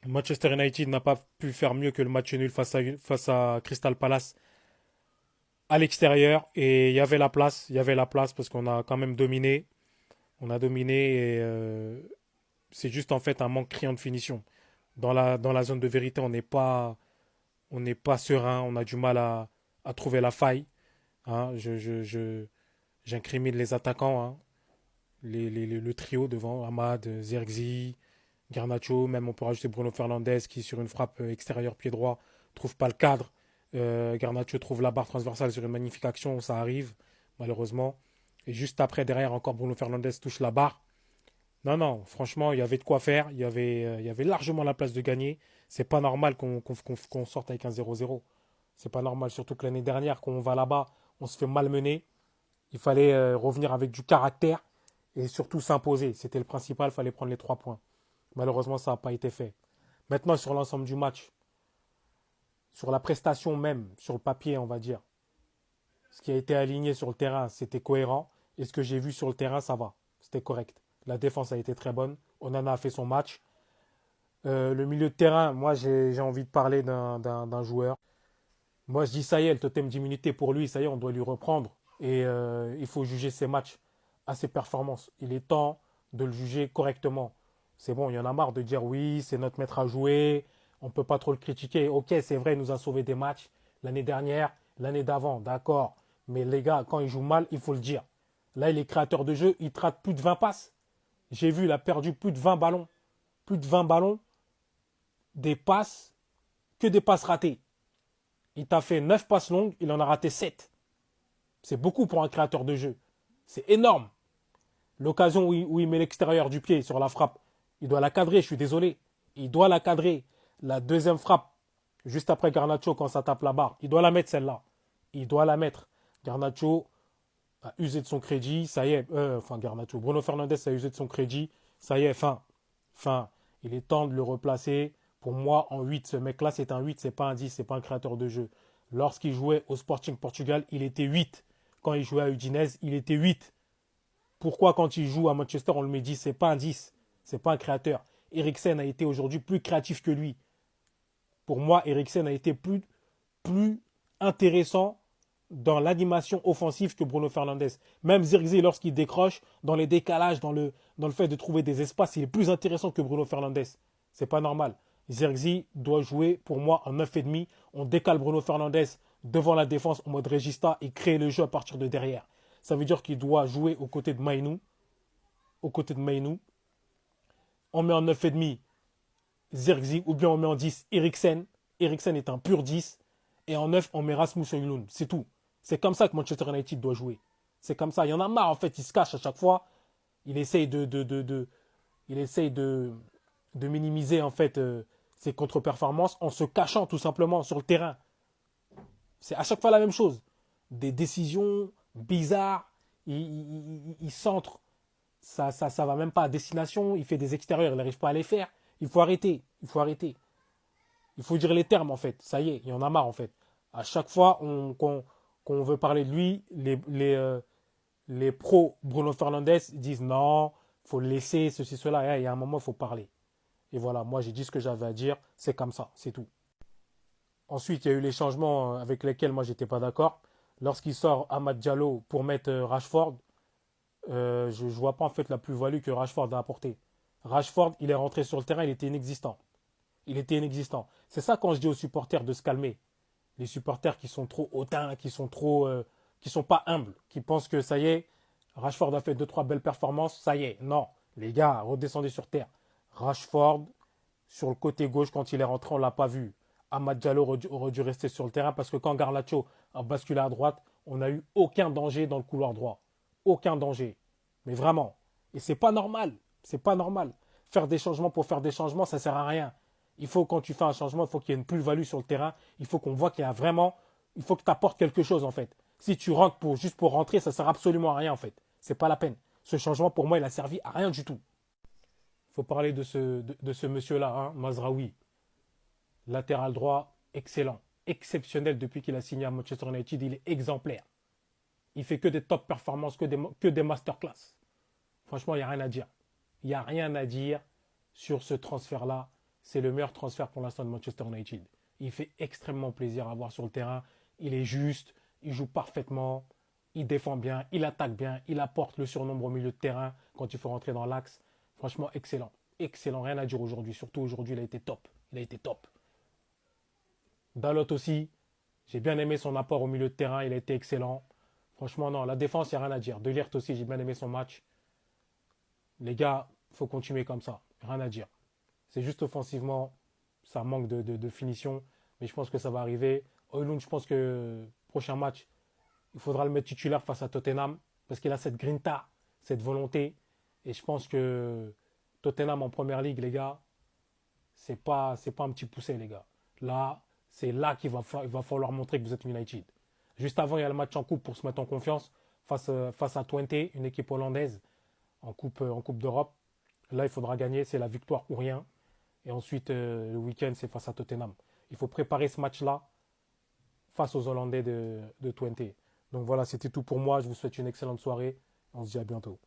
Manchester United n'a pas pu faire mieux que le match nul face à Crystal Palace à l'extérieur. Et il y avait la place parce qu'on a quand même dominé. On a dominé et c'est juste en fait un manque criant de finition. Dans la zone de vérité, on n'est pas serein, on a du mal à trouver la faille. Hein. J'incrimine les attaquants, hein. Le trio devant, Amad, Zirkzee, Garnacho, même on peut rajouter Bruno Fernandes qui sur une frappe extérieure pied droit trouve pas le cadre. Garnacho trouve la barre transversale sur une magnifique action, ça arrive malheureusement. Et juste après derrière encore Bruno Fernandes touche la barre. Non, non, franchement, il y avait de quoi faire. Il y avait largement la place de gagner. C'est pas normal qu'on sorte avec un 0-0. C'est pas normal, surtout que l'année dernière, quand on va là-bas, on se fait malmener. Il fallait revenir avec du caractère et surtout s'imposer. C'était le principal, il fallait prendre les 3 points. Malheureusement, ça n'a pas été fait. Maintenant, sur l'ensemble du match, sur la prestation même, sur le papier, on va dire, ce qui a été aligné sur le terrain, c'était cohérent. Et ce que j'ai vu sur le terrain, ça va. C'était correct. La défense a été très bonne. Onana a fait son match. Le milieu de terrain, moi, j'ai envie de parler d'un joueur. Moi, je dis, ça y est, le totem d'immunité pour lui, ça y est, on doit lui reprendre. Et il faut juger ses matchs à ses performances. Il est temps de le juger correctement. C'est bon, il y en a marre de dire oui, c'est notre maître à jouer, on ne peut pas trop le critiquer. Ok, c'est vrai, il nous a sauvé des matchs l'année dernière, l'année d'avant, d'accord. Mais les gars, quand il joue mal, il faut le dire. Là, il est créateur de jeu, il trate plus de 20 passes. J'ai vu, il a perdu plus de 20 ballons. Plus de 20 ballons, des passes, que des passes ratées. Il t'a fait 9 passes longues, il en a raté 7. C'est beaucoup pour un créateur de jeu. C'est énorme. L'occasion où il met l'extérieur du pied sur la frappe, il doit la cadrer, je suis désolé. Il doit la cadrer. La deuxième frappe, juste après Garnacho, quand ça tape la barre, il doit la mettre celle-là. Il doit la mettre. Garnacho a usé de son crédit, ça y est. Enfin, Garnacho. Bruno Fernandes a usé de son crédit, ça y est, fin. Fin. Il est temps de le replacer. Pour moi, en 8, ce mec-là, c'est un 8, c'est pas un 10, c'est pas un créateur de jeu. Lorsqu'il jouait au Sporting Portugal, il était 8. Quand il jouait à Udinese, il était 8. Pourquoi quand il joue à Manchester, on le met 10? C'est pas un 10, c'est pas un créateur. Eriksen a été aujourd'hui plus créatif que lui. Pour moi, Eriksen a été plus intéressant dans l'animation offensive que Bruno Fernandes. Même Zirkzee, lorsqu'il décroche, dans les décalages, dans le fait de trouver des espaces, il est plus intéressant que Bruno Fernandes. C'est pas normal. Zirkzee doit jouer, pour moi, en 9,5. On décale Bruno Fernandes devant la défense en mode Regista et créer le jeu à partir de derrière. Ça veut dire qu'il doit jouer aux côtés de Mainou. Aux côtés de Mainou. On met en 9,5 Zirkzee ou bien on met en 10 Eriksen. Eriksen est un pur 10. Et en 9, on met Rasmus Højlund. C'est tout. C'est comme ça que Manchester United doit jouer. C'est comme ça. Il y en a marre, en fait. Il se cache à chaque fois. Il essaye de minimiser, en fait, ses contre-performances en se cachant, tout simplement, sur le terrain. C'est à chaque fois la même chose. Des décisions bizarres. Il centre. Ça va même pas à destination. Il fait des extérieurs. Il n'arrive pas à les faire. Il faut arrêter. Il faut arrêter. Il faut dire les termes, en fait. Ça y est, il y en a marre, en fait. À chaque fois qu'on veut parler de lui, les pros Bruno Fernandes disent non, il faut le laisser, ceci, cela. Et il y a un moment, il faut parler. Et voilà, moi, j'ai dit ce que j'avais à dire. C'est comme ça, c'est tout. Ensuite, il y a eu les changements avec lesquels moi, j'étais pas d'accord. Lorsqu'il sort Amad Diallo pour mettre Rashford, je ne vois pas en fait la plus-value que Rashford a apporté. Rashford, il est rentré sur le terrain, il était inexistant. Il était inexistant. C'est ça quand je dis aux supporters de se calmer. Les supporters qui sont trop hautains, qui sont pas humbles, qui pensent que ça y est, Rashford a fait deux trois belles performances, ça y est. Non, les gars, redescendez sur terre. Rashford, sur le côté gauche, quand il est rentré, on l'a pas vu. Amad Diallo aurait dû rester sur le terrain parce que quand Garnacho a basculé à droite, on n'a eu aucun danger dans le couloir droit. Aucun danger. Mais vraiment. Et c'est pas normal. C'est pas normal. Faire des changements pour faire des changements, ça sert à rien. Il faut, quand tu fais un changement, il faut qu'il y ait une plus-value sur le terrain. Il faut qu'on voit qu'il y a vraiment. Il faut que tu apportes quelque chose, en fait. Si tu rentres juste pour rentrer, ça sert absolument à rien, en fait. C'est pas la peine. Ce changement, pour moi, il a servi à rien du tout. Il faut parler de ce monsieur-là, hein, Mazraoui. Latéral droit, excellent. Exceptionnel depuis qu'il a signé à Manchester United. Il est exemplaire. Il fait que des top performances, que des masterclass. Franchement, il n'y a rien à dire. Il n'y a rien à dire sur ce transfert-là. c'est le meilleur transfert pour l'instant de Manchester United. Il fait extrêmement plaisir à voir sur le terrain. Il est juste, il joue parfaitement, il défend bien, il attaque bien, il apporte le surnombre au milieu de terrain quand il faut rentrer dans l'axe. Franchement, excellent. Excellent, rien à dire aujourd'hui. Surtout aujourd'hui, il a été top. Il a été top. Dalot aussi, j'ai bien aimé son apport au milieu de terrain, il a été excellent. Franchement, non, la défense, il n'y a rien à dire. De Ligt aussi, j'ai bien aimé son match. Les gars, il faut continuer comme ça. Rien à dire. C'est juste offensivement, ça manque de finition. Mais je pense que ça va arriver. Højlund, je pense que prochain match, il faudra le mettre titulaire face à Tottenham. Parce qu'il a cette grinta, cette volonté. Et je pense que Tottenham en première ligue, les gars, c'est pas un petit poussé, les gars. Là, c'est là il va falloir montrer que vous êtes United. Juste avant, il y a le match en coupe pour se mettre en confiance face à Twente, une équipe hollandaise en coupe d'Europe. Là, il faudra gagner, c'est la victoire ou rien. Et ensuite, le week-end, c'est face à Tottenham. Il faut préparer ce match-là face aux Hollandais de Twente. Donc voilà, c'était tout pour moi. Je vous souhaite une excellente soirée. On se dit à bientôt.